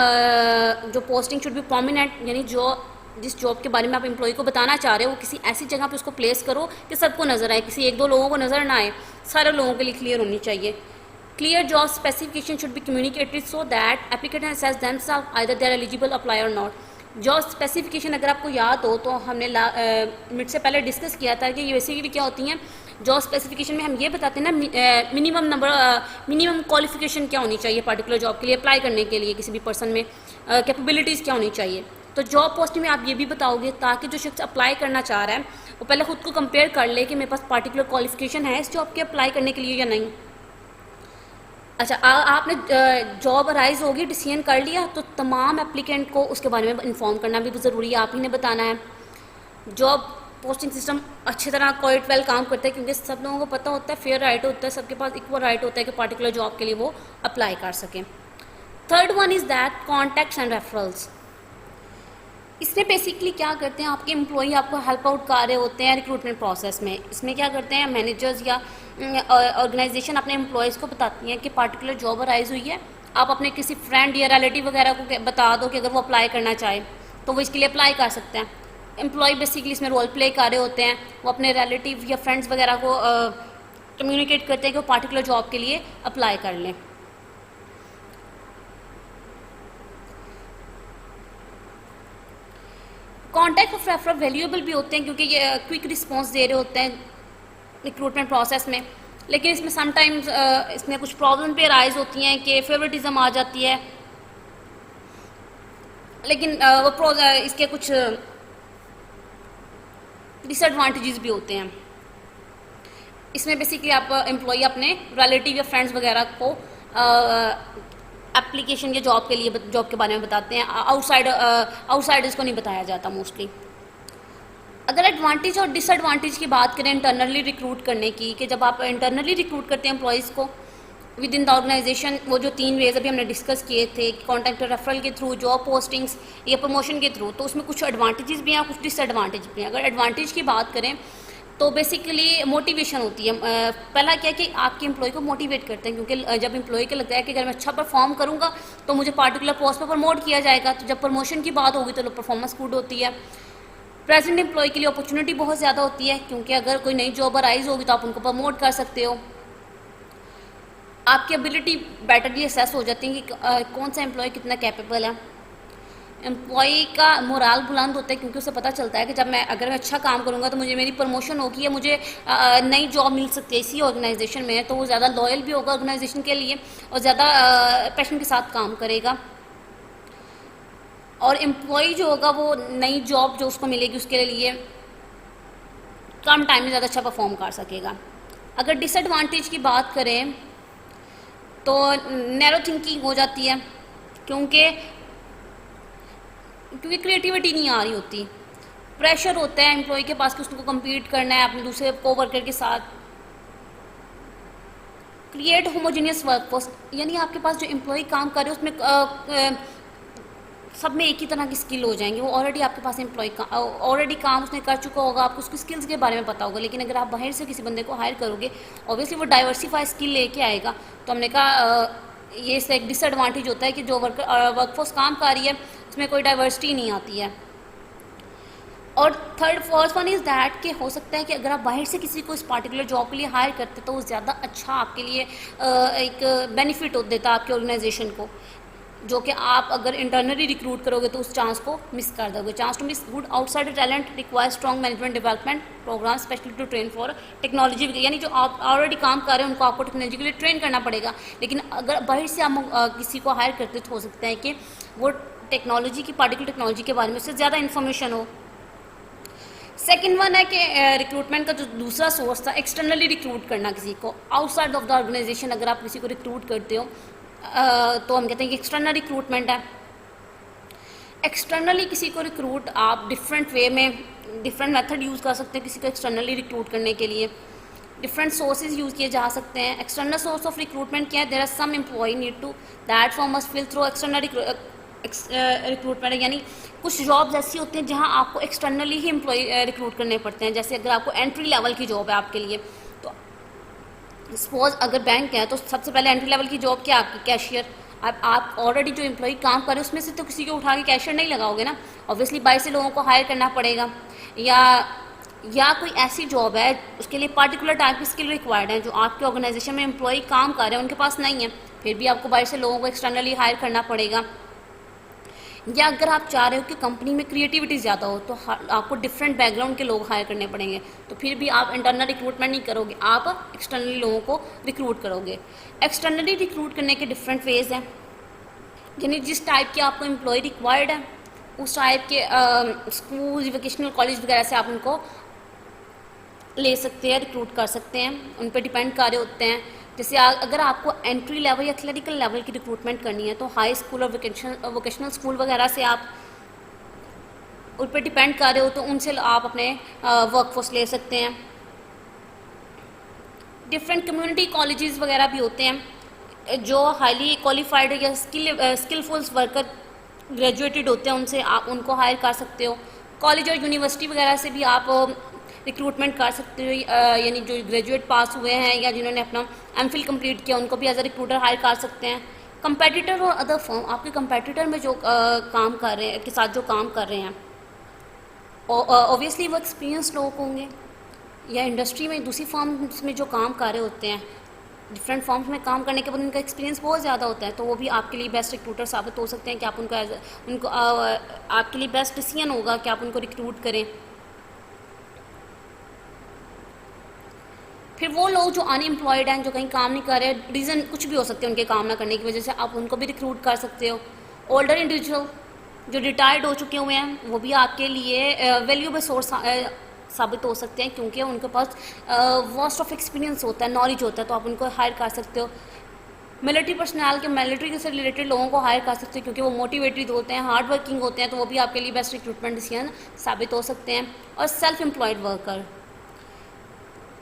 जो पोस्टिंग शुड बी प्रोमिनेंट, यानी जो जिस जॉब के बारे में आप एम्प्लॉय को बताना चाह रहे हो वो किसी ऐसी जगह पे उसको प्लेस करो कि सबको नजर आए, किसी एक दो लोगों को नजर ना आए, सारे लोगों के लिए क्लियर होनी चाहिए। Clear job specification should be communicated so that applicant assess themselves either they are eligible apply or not. Job specification अगर आपको याद हो तो हमने मिनट से पहले डिस्कस किया था कि ये बेसिकली क्या होती हैं। जॉब स्पेसिफिकेशन में हम ये बताते हैं ना मिनिमम क्वालिफिकेशन क्या होनी चाहिए पर्टिकुलर जॉब के लिए अप्लाई करने के लिए, किसी भी पर्सन में कैपेबिलिटीज़ क्या होनी चाहिए। तो जॉब पोस्टिंग में आप ये भी बताओगे ताकि जो शख्स अप्लाई करना चाह रहा है वो पहले खुद को कंपेयर कर ले कि मेरे पास पर्टिकुलर क्वालिफिकेशन है इस जॉब के अप्लाई करने के लिए या नहीं। अच्छा, आपने जॉब अराइज होगी, डिसीजन कर लिया, तो तमाम एप्लीकेंट को उसके बारे में इन्फॉर्म करना भी ज़रूरी है, आप ही ने बताना है। जॉब पोस्टिंग सिस्टम अच्छी तरह क्वाइट वेल काम करता है क्योंकि सब लोगों को पता होता है, फेयर राइट होता है, सबके पास इक्वल राइट होता है कि पर्टिकुलर जॉब के लिए वो अप्लाई कर सकें। Third one is that contacts and referrals. इसमें बेसिकली क्या करते हैं, आपके एम्प्लॉई आपको हेल्प आउट कर रहे होते हैं रिक्रूटमेंट प्रोसेस में। इसमें क्या करते हैं, मैनेजर्स या ऑर्गेनाइजेशन अपने एम्प्लॉयज़ को बताती हैं कि पार्टिकुलर जॉब अराइज हुई है, आप अपने किसी फ्रेंड या रिलेटिव वगैरह को बता दो कि अगर वो अप्लाई करना चाहे तो वो इसके लिए अप्लाई कर सकते हैं। एम्प्लॉय बेसिकली इसमें रोल प्ले कर रहे होते हैं, वो अपने रिलेटिव या फ्रेंड्स वगैरह को कम्युनिकेट करते हैं कि वो पार्टिकुलर जॉब के लिए अप्लाई कर लें। कॉन्टैक्ट ऑफ रेफरल वैल्यूएबल भी होते हैं क्योंकि ये क्विक रिस्पॉन्स दे रहे होते हैं रिक्रूटमेंट प्रोसेस में, लेकिन इसमें समटाइम्स इसमें कुछ प्रॉब्लम पे राइज होती हैं कि फेवरेटिज्म आ जाती है, लेकिन वो इसके कुछ डिसएडवांटेजेस भी होते हैं। इसमें बेसिकली आप एम्प्लॉई अपने रिलेटिव या फ्रेंड्स वगैरह को एप्लीकेशन या जॉब के लिए जॉब के बारे में बताते हैं, आउटसाइडर्स को नहीं बताया जाता मोस्टली। अगर एडवांटेज और डिसएडवांटेज की बात करें इंटरनली रिक्रूट करने की, कि जब आप इंटरनली रिक्रूट करते हैं एम्प्लॉयज़ को विद इन द ऑर्गेनाइजेशन, वो जो 3 वेज अभी हमने डिस्कस किए थे, कॉन्टैक्ट रेफरल के थ्रू, जॉब पोस्टिंग्स या प्रमोशन के थ्रू, तो उसमें कुछ एडवांटेजेस भी हैं, कुछ डिसएडवांटेज भी हैं। अगर एडवांटेज की बात करें तो बेसिकली मोटिवेशन होती है। पहला क्या कि आपके एम्प्लॉय को मोटिवेट करते हैं, क्योंकि जब एम्प्लॉय को लगता है कि अगर मैं अच्छा परफॉर्म करूँगा तो मुझे पार्टिकुलर पोस्ट पर प्रमोट किया जाएगा, तो जब प्रमोशन की बात होगी तो परफॉर्मेंस गुड होती है। प्रेजेंट एम्प्लॉय के लिए अपॉर्चुनिटी बहुत ज़्यादा होती है क्योंकि अगर कोई नई जॉब अराइज होगी तो आप उनको प्रमोट कर सकते हो। आपकी एबिलिटी बेटरली असेस हो जाती है कि कौन सा एम्प्लॉय कितना कैपेबल है। एम्प्लॉय का मोराल बुलंद होता है क्योंकि उसे पता चलता है कि अगर मैं अच्छा काम करूँगा तो मुझे मेरी प्रमोशन होगी या मुझे नई जॉब मिल सकती है इसी ऑर्गेनाइजेशन में, तो वो ज़्यादा लॉयल भी होगा ऑर्गेनाइजेशन के लिए और ज़्यादा पैशन के साथ काम करेगा। और एम्प्लॉय जो होगा वो नई जॉब जो उसको मिलेगी उसके लिए कम टाइम में ज़्यादा अच्छा परफॉर्म कर सकेगा। अगर डिसएडवांटेज की बात करें तो नैरो थिंकिंग हो जाती है क्योंकि क्रिएटिविटी नहीं आ रही होती, प्रेशर होता है एम्प्लॉय के पास कि उसको कम्पीट करना है अपने दूसरे कोवर्कर के साथ। क्रिएट होमोजेनियस वर्कफोर्स, यानी आपके पास जो एम्प्लॉय काम कर रहे हैं उसमें सब में एक ही तरह की स्किल हो जाएंगे। वो ऑलरेडी आपके पास एम्प्लॉय ऑलरेडी काम उसने कर चुका होगा, आपको उसकी स्किल्स के बारे में पता होगा। लेकिन अगर आप बाहर से किसी बंदे को हायर करोगे ऑब्वियसली वो डाइवर्सिफाई स्किल लेके आएगा। तो हमने कहा ये इससे एक डिसएडवांटेज होता है कि जो वर्कफोर्स काम कर रही है उसमें कोई डाइवर्सिटी नहीं आती है। और फर्स्ट वन इज़ दैट कि हो सकता है कि अगर आप बाहर से किसी को इस पार्टिकुलर जॉब के लिए हायर करते तो वो ज़्यादा अच्छा आपके लिए एक बेनिफिट देता आपके ऑर्गेनाइजेशन को, जो कि आप अगर इंटरनली रिक्रूट करोगे तो उस चांस को मिस कर दोगे। Chance to miss good outside talent require strong management development programme specially to train for technology, यानी जो आप ऑलरेडी काम कर रहे हैं उनको आपको टेक्नोलॉजी के लिए ट्रेन करना पड़ेगा। लेकिन अगर बाहर से हम किसी को हायर करते तो हो सकता है कि वो टेक्नोलॉजी की पार्टिकुलर टेक्नोलॉजी के बारे में उससे ज़्यादा इन्फॉर्मेशन हो। सेकेंड वन है कि रिक्रूटमेंट का जो दूसरा सोर्स था, एक्सटर्नली रिक्रूट करना किसी को आउटसाइड ऑफ द ऑर्गेनाइजेशन। अगर आप किसी को रिक्रूट करते हो तो हम कहते हैं कि एक्सटर्नल रिक्रूटमेंट है। एक्सटर्नली किसी को रिक्रूट आप डिफरेंट वे में, डिफरेंट मेथड यूज़ कर सकते हैं किसी को एक्सटर्नली रिक्रूट करने के लिए। डिफरेंट सोर्सेज यूज़ किए जा सकते हैं। एक्सटर्नल सोर्स ऑफ रिक्रूटमेंट क्या है? There are some employ need to that form must fill through external recruitment, यानी कुछ जॉब्स ऐसी होती हैं जहां आपको एक्सटर्नली ही एम्प्लॉय रिक्रूट करने पड़ते हैं। जैसे अगर आपको एंट्री लेवल की जॉब है आपके लिए, तो सपोज अगर बैंक है तो सबसे पहले एंट्री लेवल की जॉब क्या है आपकी? कैशियर। अब आप ऑलरेडी जो एम्प्लॉय काम कर रहे हैं उसमें से तो किसी को उठा के कैशियर नहीं लगाओगे ना, ऑब्वियसली बाहर से लोगों को हायर करना पड़ेगा। या कोई ऐसी जॉब है उसके लिए पार्टिकुलर टाइप की स्किल रिक्वायर्ड है जो आपके ऑर्गेनाइजेशन में एम्प्लॉय काम कर रहे हैं उनके पास नहीं है, फिर भी आपको बाहर से लोगों को एक्सटर्नली हायर करना पड़ेगा। या अगर आप चाह रहे हो कि कंपनी में क्रिएटिविटी ज़्यादा हो तो आपको डिफरेंट बैकग्राउंड के लोग हायर करने पड़ेंगे, तो फिर भी आप इंटरनल रिक्रूटमेंट नहीं करोगे, आप एक्सटर्नली लोगों को रिक्रूट करोगे। एक्सटर्नली रिक्रूट करने के डिफरेंट फेज हैं, यानी जिस टाइप के आपको एम्प्लॉय रिक्वायर्ड है उस टाइप के स्कूल, वोकेशनल कॉलेज वगैरह से आप उनको ले सकते हैं, रिक्रूट कर सकते हैं, उन पर डिपेंड कर रहे होते हैं। जैसे अगर आपको एंट्री लेवल या क्लरिकल लेवल की रिक्रूटमेंट करनी है तो हाई स्कूल और वोकेशनल स्कूल वगैरह से आप उन पर डिपेंड कर रहे हो तो उनसे आप अपने वर्कफोर्स ले सकते हैं। डिफरेंट कम्युनिटी कॉलेजेस वगैरह भी होते हैं जो हाईली क्वालिफाइड या स्किलफुल वर्कर ग्रेजुएटेड होते हैं, उनसे आप उनको हायर कर सकते हो। कॉलेज और यूनिवर्सिटी वगैरह से भी आप रिक्रूटमेंट कर सकते हो, यानी जो ग्रेजुएट पास हुए हैं या जिन्होंने अपना एमफिल कंप्लीट किया उनको भी एज अ रिक्रूटर हायर कर सकते हैं। कंपेटिटर और अदर फर्म, आपके कंपेटिटर में जो काम कर रहे हैं, के साथ जो काम कर रहे हैं, ऑब्वियसली वो एक्सपीरियंस लोग होंगे, या इंडस्ट्री में दूसरी फर्म्स में जो काम कर रहे होते हैं, डिफरेंट फॉर्म्स में काम करने के बाद उनका एक्सपीरियंस बहुत ज़्यादा होता है, तो वो भी आपके लिए बेस्ट रिक्रूटर साबित हो सकते हैं कि आप उनको आपके लिए बेस्ट डिसीजन होगा कि आप उनको रिक्रूट करें। फिर वो लोग जो अनएम्प्लॉयड हैं, जो कहीं काम नहीं कर रहे, रीज़न कुछ भी हो सकते हैं उनके काम ना करने की वजह से, आप उनको भी रिक्रूट कर सकते हो। ओल्डर इंडिविजुअल जो रिटायर्ड हो चुके हुए हैं वो भी आपके लिए वैल्यूएबल सोर्स साबित हो सकते हैं, क्योंकि उनके पास वास्ट ऑफ एक्सपीरियंस होता है, नॉलेज होता है, तो आप उनको हायर कर सकते हो। मिलिट्री पर्सनल के मिलिट्री से रिलेटेड लोगों को हायर कर सकते हो क्योंकि वो मोटिवेटेड होते हैं, हार्ड वर्किंग होते हैं, तो वो भी आपके लिए बेस्ट रिक्रूटमेंट डिसीजन साबित हो सकते हैं। और सेल्फ एम्प्लॉयड वर्कर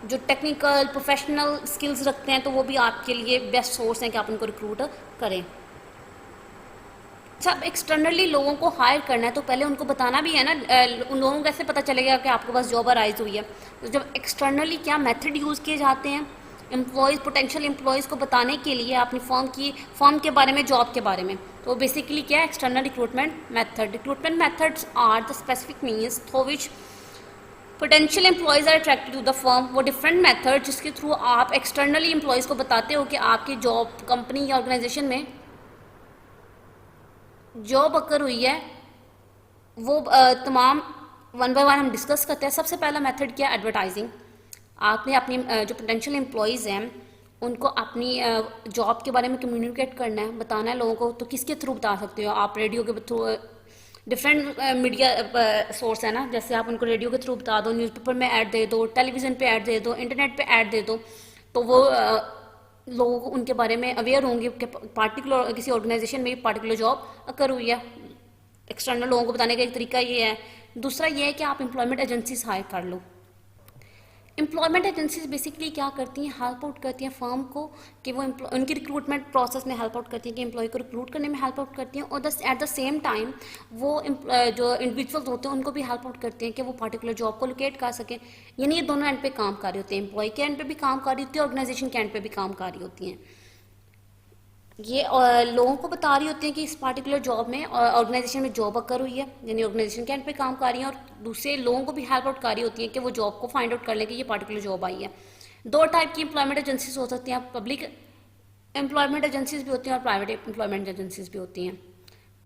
जो टेक्निकल प्रोफेशनल स्किल्स रखते हैं, तो वो भी आपके लिए बेस्ट सोर्स हैं कि आप उनको रिक्रूट करें। अच्छा, अब एक्सटर्नली लोगों को हायर करना है तो पहले उनको बताना भी है ना, उन लोगों को कैसे पता चलेगा कि आपके पास जॉब अराइज हुई है। तो जब एक्सटर्नली क्या मेथड यूज़ किए जाते हैं एम्प्लॉयज़, पोटेंशियल एम्प्लॉयज़ को बताने के लिए अपनी फर्म के बारे में, जॉब के बारे में, तो बेसिकली क्या है external recruitment method. Recruitment methods are the specific means through which potential employees are attracted to the firm. वो डिफरेंट मेथड जिसके थ्रू आप एक्सटर्नली एम्प्लॉयज़ को बताते हो कि आपकी जॉब कंपनी या ऑर्गेनाइजेशन में जॉब अकर हुई है, वो तमाम वन बाय वन हम डिस्कस करते हैं। सबसे पहला मेथड क्या है? एडवर्टाइजिंग। आपने अपनी जो पोटेंशियल एम्प्लॉयज़ हैं उनको अपनी जॉब के बारे में कम्युनिकेट करना है, बताना है लोगों को, तो किसके थ्रू बता सकते हो आप? रेडियो के थ्रू, डिफरेंट मीडिया सोर्स है ना, जैसे आप उनको रेडियो के थ्रू बता दो, न्यूज़पेपर में ऐड दे दो, टेलीविज़न पे ऐड दे दो, इंटरनेट पे ऐड दे दो, तो वो लोग उनके बारे में अवेयर होंगे कि पार्टिकुलर किसी ऑर्गेनाइजेशन में पार्टिकुलर जॉब अकर हुई है। एक्सटर्नल लोगों को बताने का एक तरीका ये है। दूसरा ये है कि आप एम्प्लॉयमेंट एजेंसीज हायर कर लो। एम्प्लॉयमेंट एजेंसीज बेसिकली क्या करती हैं? हेल्प आउट करती हैं फर्म को कि वो उनकी रिक्रूटमेंट प्रोसेस में हेल्प आउट करती हैं, कि एम्प्लॉय को रिक्रूट करने में हेल्प आउट करती हैं, और एट द सेम टाइम वो जो इंडिविजुअल्स होते हैं उनको भी हेल्प आउट करते हैं कि वो पार्टिकुलर जॉब को लोकेट कर सकें। यानी ये दोनों एंड पे काम कर रही होती हैं, एम्प्लॉय के एंड पे भी काम कर रही होती है, ऑर्गेनाइजेशन के एंड पे भी काम कर रही होती हैं। ये लोगों को बता रही होती हैं कि इस पार्टिकुलर जॉब में ऑर्गेनाइजेशन में जॉब अकर हुई है, यानी ऑर्गेनाइजेशन के एंड पे काम कर रही हैं, और दूसरे लोगों को भी हेल्प आउट कर रही होती है कि वो जॉब को फाइंड आउट कर लें कि ये पार्टिकुलर जॉब आई है। दो टाइप की एम्प्लॉयमेंट एजेंसीज हो सकती हैं, पब्लिक एम्प्लॉयमेंट एजेंसीज भी होती हैं और प्राइवेट एम्प्लॉयमेंट एजेंसीज भी होती हैं।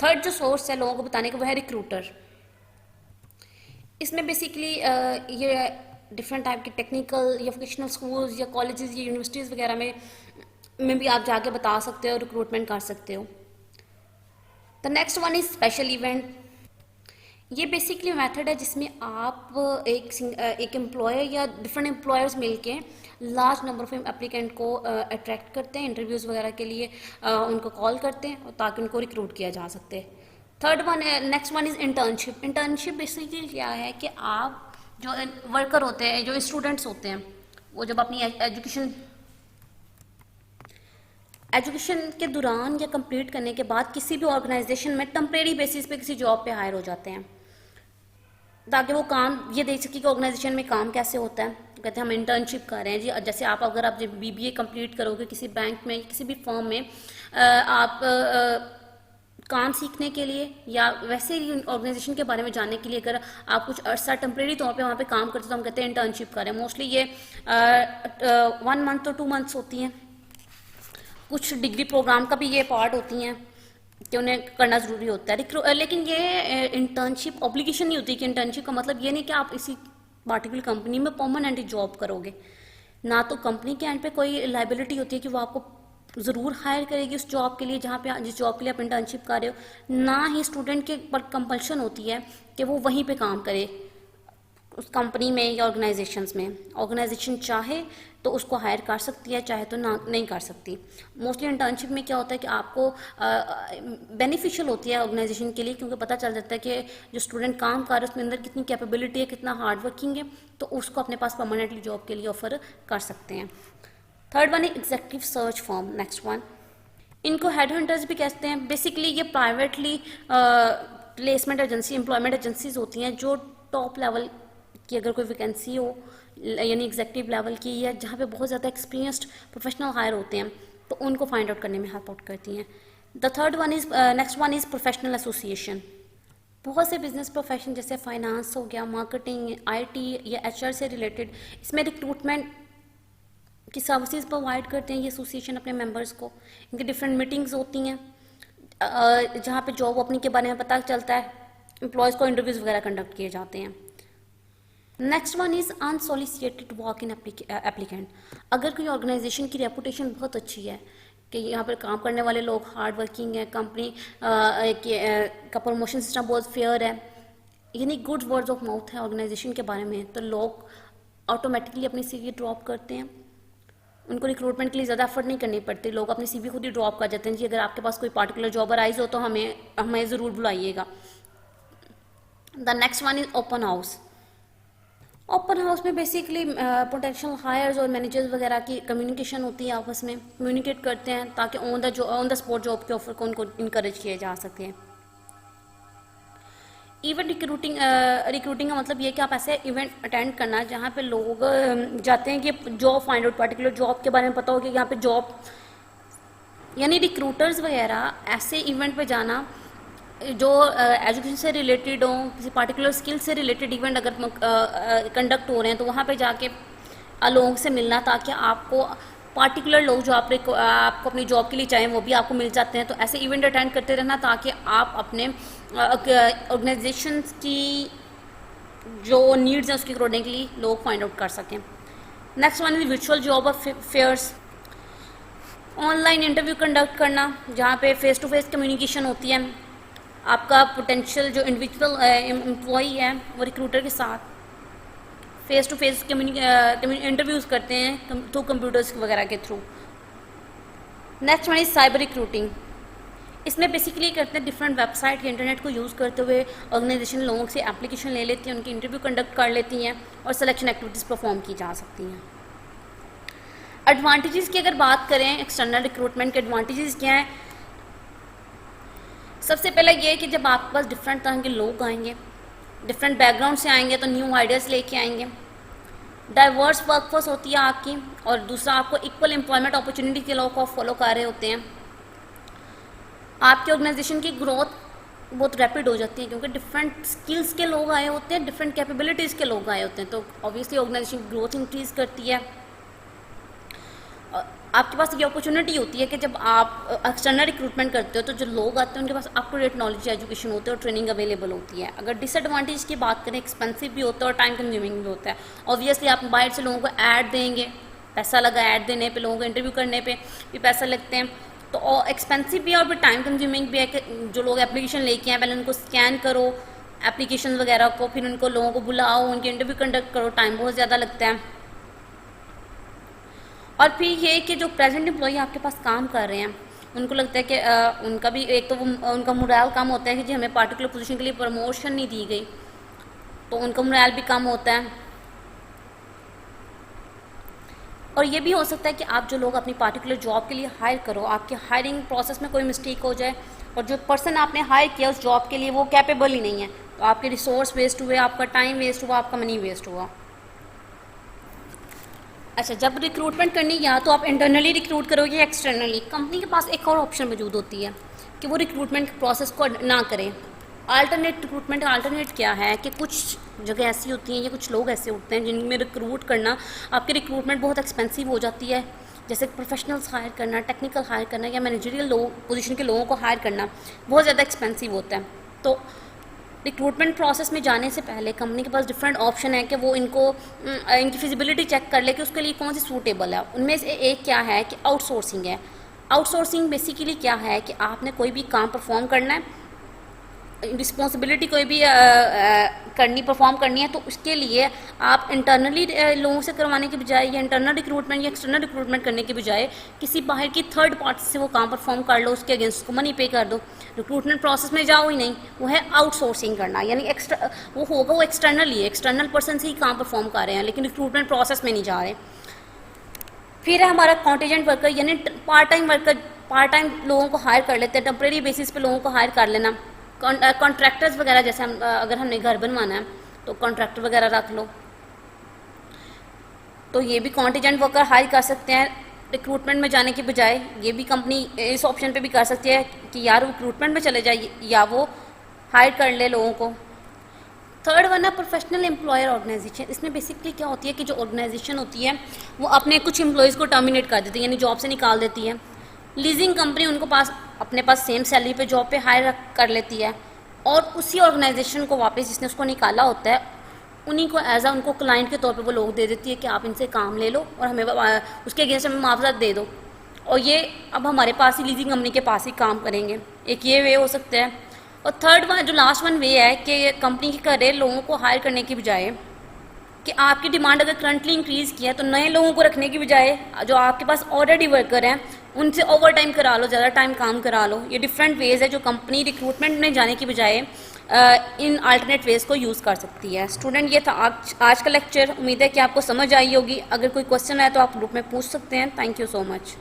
थर्ड जो सोर्स है लोगों को बताने का वो है रिक्रूटर। इसमें बेसिकली ये डिफरेंट टाइप के टेक्निकल या वोकेशनल स्कूल्स या कॉलेजेस या यूनिवर्सिटीज़ वगैरह में भी आप जाके बता सकते हो, रिक्रूटमेंट कर सकते हो। The next one is special event. ये बेसिकली मेथड है जिसमें आप एक एम्प्लॉयर या डिफरेंट एम्प्लॉयर्स मिलके लार्ज नंबर ऑफ एप्लीकेंट को अट्रैक्ट करते हैं इंटरव्यूज़ वगैरह के लिए, उनको कॉल करते हैं और ताकि उनको रिक्रूट किया जा सकते हैं। थर्ड वन है, next one is internship. Internship basically क्या है कि आप जो वर्कर होते हैं, जो स्टूडेंट्स होते हैं, वो जब अपनी एजुकेशन के दौरान या कंप्लीट करने के बाद किसी भी ऑर्गेनाइजेशन में टेम्परेरी बेसिस पे किसी जॉब पे हायर हो जाते हैं, ताकि वो काम ये देख सके कि ऑर्गेनाइजेशन में काम कैसे होता है। कहते हैं हम इंटर्नशिप कर रहे हैं जी। जैसे अगर आप जब बीबीए कंप्लीट करोगे किसी बैंक में, किसी भी फर्म में, आप काम सीखने के लिए या वैसे ही ऑर्गेनाइजेशन के बारे में जानने के लिए अगर आप कुछ अर्सा टेम्परेरी तौर पे वहाँ पे काम करते हो तो हम कहते हैं इंटर्नशिप कर रहे हैं। मोस्टली ये 1 मंथ तो 2 मंथ्स होती हैं। कुछ डिग्री प्रोग्राम का भी ये पार्ट होती हैं कि उन्हें करना ज़रूरी होता है। लेकिन ये इंटर्नशिप ऑब्लिगेशन नहीं होती कि इंटर्नशिप का मतलब ये नहीं कि आप इसी पार्टिकुलर कंपनी में परमानेंट जॉब करोगे। ना तो कंपनी के एंड पे कोई लाइबिलिटी होती है कि वो आपको ज़रूर हायर करेगी उस जॉब के लिए जिस जॉब के लिए आप इंटर्नशिप कर रहे हो, ना ही स्टूडेंट के पर कंपल्शन होती है कि वो वहीं पे काम करे उस कंपनी में या ऑर्गेनाइजेशंस में। ऑर्गेनाइजेशन चाहे तो उसको हायर कर सकती है, चाहे तो ना नहीं कर सकती। मोस्टली इंटर्नशिप में क्या होता है कि आपको बेनिफिशियल होती है ऑर्गेनाइजेशन के लिए, क्योंकि पता चल जाता है कि जो स्टूडेंट काम कर रहा है उसके अंदर कितनी कैपेबिलिटी है, कितना हार्ड वर्किंग है, तो उसको अपने पास परमानेंटली जॉब के लिए ऑफर कर सकते हैं। थर्ड वन है executive search form. Next one, इनको हेड हंटर्स भी कहते हैं। बेसिकली ये privately placement agency, employment agencies होती हैं जो टॉप लेवल की अगर कोई वैकेंसी हो, यानी एग्जेक्टिव लेवल की, या जहाँ पे बहुत ज़्यादा एक्सपीरियंस्ड प्रोफेशनल हायर होते हैं, तो उनको फाइंड आउट करने में हेल्प आउट करती हैं। Next one is professional association. बहुत से बिजनेस प्रोफेशन जैसे फाइनेंस हो गया, मार्केटिंग, आईटी या एचआर से रिलेटेड, इसमें रिक्रूटमेंट की सर्विसेज प्रोवाइड करते हैं ये एसोसिएशन अपने मेंबर्स को। इनकी डिफरेंट मीटिंग्स होती हैं जहाँ पे जॉब ओपनिंग के बारे में पता चलता है, एम्प्लॉयज़ को इंटरव्यूज़ वगैरह कंडक्ट किए जाते हैं। Next one is unsolicited walk in applicant. अगर कोई ऑर्गेनाइजेशन की रेपुटेशन बहुत अच्छी है कि यहाँ पर काम करने वाले लोग हार्ड वर्किंग है, कंपनी का प्रमोशन सिस्टम बहुत फेयर है, यानी गुड वर्ड्स ऑफ माउथ है ऑर्गेनाइजेशन के बारे में, तो लोग ऑटोमेटिकली अपनी सीवी ड्रॉप करते हैं। उनको रिक्रूटमेंट के लिए ज़्यादा एफर्ट नहीं करनी पड़ती, लोग अपनी सीवी खुद ही ड्रॉप कर देते हैं जी अगर आपके पास कोई पार्टिकुलर जॉब अराइज हो तो हमें ज़रूर बुलाइएगा। The next one is open house. Open house में बेसिकली पोटेंशियल हायर्स और मैनेजर्स वगैरह की कम्युनिकेशन होती है, आपस में कम्युनिकेट करते हैं ताकि ऑन द स्पॉट जॉब के ऑफर को उनको इनकरेज किए जा सके। इवेंट रिक्रूटिंग का मतलब ये है कि आप ऐसे इवेंट अटेंड करना जहाँ पे लोग जाते हैं कि job find out, particular job के बारे में पता हो कि यहाँ पे जॉब, यानी रिक्रूटर्स वगैरह ऐसे इवेंट पे जाना जो एजुकेशन से रिलेटेड हो, किसी पार्टिकुलर स्किल से रिलेटेड इवेंट अगर कंडक्ट हो रहे हैं तो वहाँ पे जाके लोगों से मिलना, ताकि आपको पार्टिकुलर लोग जो आपको अपनी जॉब के लिए चाहें वो भी आपको मिल जाते हैं। तो ऐसे इवेंट अटेंड करते रहना ताकि आप अपने ऑर्गेनाइजेशन की जो नीड्स हैं उसके अकॉर्डिंगली लोग फाइंड आउट कर सकें। Next one is virtual job fairs. Online interview conduct करना जहाँ पे फेस टू फेस कम्युनिकेशन होती है, आपका पोटेंशियल जो इंडिविजुअल एम्प्लॉई है वो रिक्रूटर के साथ फेस टू फेस इंटरव्यूज़ करते हैं थ्रू कंप्यूटर्स वगैरह के through. Next one is cyber recruiting. इसमें बेसिकली करते हैं डिफरेंट वेबसाइट या इंटरनेट को यूज़ करते हुए ऑर्गेनाइजेशन लोगों से एप्लीकेशन ले लेती हैं, उनकी इंटरव्यू कंडक्ट कर लेती हैं और सिलेक्शन एक्टिविटीज़ परफॉर्म की जा सकती हैं। एडवांटेजेस की अगर बात करें, एक्सटर्नल रिक्रूटमेंट के एडवांटेजेस क्या हैं? सबसे पहले ये है कि जब आपके पास डिफरेंट तरह के लोग आएंगे, डिफरेंट बैकग्राउंड से आएंगे, तो न्यू आइडियाज़ लेके आएंगे, डाइवर्स वर्कफोर्स होती है आपकी, और दूसरा आपको इक्वल एम्प्लॉयमेंट अपॉर्चुनिटी के लोगों को फॉलो कर रहे होते हैं। आपके ऑर्गेनाइजेशन की ग्रोथ बहुत रैपिड हो जाती है क्योंकि डिफरेंट स्किल्स के लोग आए होते हैं, डिफरेंट कैपेबिलिटीज़ के लोग आए होते हैं, तो ऑब्वियसली ऑर्गेनाइजेशन की ग्रोथ इंक्रीज़ करती है। आपके पास ये अपॉर्चुनिटी होती है कि जब आप एक्सटर्नल रिक्रूटमेंट करते हो तो जो लोग आते हैं उनके पास up to date knowledge education होती है और ट्रेनिंग अवेलेबल होती है। अगर डिसएडवांटेज की बात करें, एक्सपेंसिव भी होता है और टाइम कंज्यूमिंग भी होता है। ऑब्वियसली आप बाहर से लोगों को ऐड देंगे, पैसा लगा ऐड देने पे, लोगों को इंटरव्यू करने पे भी पैसा लगते हैं, तो एक्सपेंसिव भी है और भी टाइम कंज्यूमिंग भी है कि जो लोग एप्लीकेशन लेके आए पहले उनको स्कैन करो, एप्लीकेशन वगैरह को, फिर उनको लोगों को बुलाओ, उनके इंटरव्यू कंडक्ट करो, टाइम बहुत ज़्यादा लगता है। और फिर ये कि जो प्रेजेंट एम्प्लॉई आपके पास काम कर रहे हैं उनको लगता है कि उनका भी एक तो वो उनका मोरल कम होता है कि जी हमें पार्टिकुलर पोजीशन के लिए प्रमोशन नहीं दी गई, तो उनका मोरल भी कम होता है। और ये भी हो सकता है कि आप जो लोग अपनी पार्टिकुलर जॉब के लिए हायर करो, आपके हायरिंग प्रोसेस में कोई मिस्टेक हो जाए और जो पर्सन आपने हायर किया उस जॉब के लिए वो कैपेबल ही नहीं है, तो आपके रिसोर्स वेस्ट हुए, आपका टाइम वेस्ट हुआ, आपका मनी वेस्ट हुआ। अच्छा, जब रिक्रूटमेंट करनी या तो आप इंटरनली रिक्रूट करोगे या एक्सटर्नली, कंपनी के पास एक और ऑप्शन मौजूद होती है कि वो रिक्रूटमेंट प्रोसेस को ना करें। अल्टरनेट रिक्रूटमेंट, अल्टरनेट क्या है कि कुछ जगह ऐसी होती हैं या कुछ लोग ऐसे होते हैं जिनमें रिक्रूट करना आपकी रिक्रूटमेंट बहुत एक्सपेंसिव हो जाती है, जैसे प्रोफेशनल्स हायर करना, टेक्निकल हायर करना या मैनेजरियल पोजीशन के लोगों को हायर करना बहुत ज़्यादा एक्सपेंसिव होता है। तो रिक्रूटमेंट प्रोसेस में जाने से पहले कंपनी के पास डिफरेंट ऑप्शन है कि वो इनकी फिजिबिलिटी चेक कर ले कि उसके लिए कौन सी सूटेबल है। उनमें से एक क्या है कि आउटसोर्सिंग है। आउटसोर्सिंग बेसिकली क्या है कि आपने कोई भी काम परफॉर्म करना है, रिस्पॉन्सिबिलिटी कोई भी परफॉर्म करनी है, तो उसके लिए आप इंटरनली लोगों से करवाने के बजाय या इंटरनल रिक्रूटमेंट या एक्सटर्नल रिक्रूटमेंट करने के बजाय किसी बाहर की थर्ड पार्टी से वो काम परफॉर्म कर लो, उसके अगेंस्ट को मनी पे कर दो। रिक्रूटमेंट प्रोसेस में जाओ ही नहीं, वो है आउटसोर्सिंग करना, यानी वो होगा वो एक्सटर्नली, एक्सटर्नल पर्सन से ही काम परफॉर्म कर रहे हैं लेकिन रिक्रूटमेंट प्रोसेस में नहीं जा रहे। फिर है हमारा कॉन्टीजेंट वर्कर, यानी part time worker, part time लोगों को हायर कर लेते हैं, टेम्प्रेरी बेसिस पे लोगों को हायर कर लेना। कॉन्ट्रैक्टर्स वगैरह, जैसे अगर हमने घर बनवाना है तो कॉन्ट्रैक्टर वगैरह रख लो, तो ये भी कॉन्टीजेंट वर्कर हायर कर सकते हैं रिक्रूटमेंट में जाने के बजाय। ये भी कंपनी इस ऑप्शन पे भी कर सकती है कि यार रिक्रूटमेंट में चले जाए या वो हायर कर ले लोगों को। थर्ड वन है प्रोफेशनल एम्प्लॉयर ऑर्गेनाइजेशन। इसमें बेसिकली क्या होती है कि जो ऑर्गेनाइजेशन होती है वो अपने कुछ एम्प्लॉयज़ को टर्मिनेट कर देती है, यानी जॉब से निकाल देती है। लीजिंग कंपनी उनको अपने पास सेम सैलरी पे जॉब पे हायर कर लेती है और उसी ऑर्गेनाइजेशन को वापस जिसने उसको निकाला होता है उन्हीं को एज उनको क्लाइंट के तौर पे वो लोग दे देती है कि आप इनसे काम ले लो और हमें उसके अगेंस्ट हमें मुआवजा दे दो, और ये अब हमारे पास ही लीजिंग कंपनी के पास ही काम करेंगे। एक ये वे हो सकता है। और थर्ड वन, जो लास्ट वन वे है कि कंपनी के करे लोगों को हायर करने की बजाय कि आपकी डिमांड अगर करंटली इंक्रीज़ किया है तो नए लोगों को रखने की बजाय जो आपके पास ऑलरेडी वर्कर हैं उनसे ओवर टाइम करा लो, ज़्यादा टाइम काम करा लो। ये डिफरेंट वेज़ है जो कंपनी रिक्रूटमेंट में जाने की बजाय इन अल्टरनेट वेज़ को यूज़ कर सकती है। स्टूडेंट, ये था आज का लेक्चर। उम्मीद है कि आपको समझ आई होगी। अगर कोई क्वेश्चन है तो आप ग्रुप में पूछ सकते हैं। Thank you so much.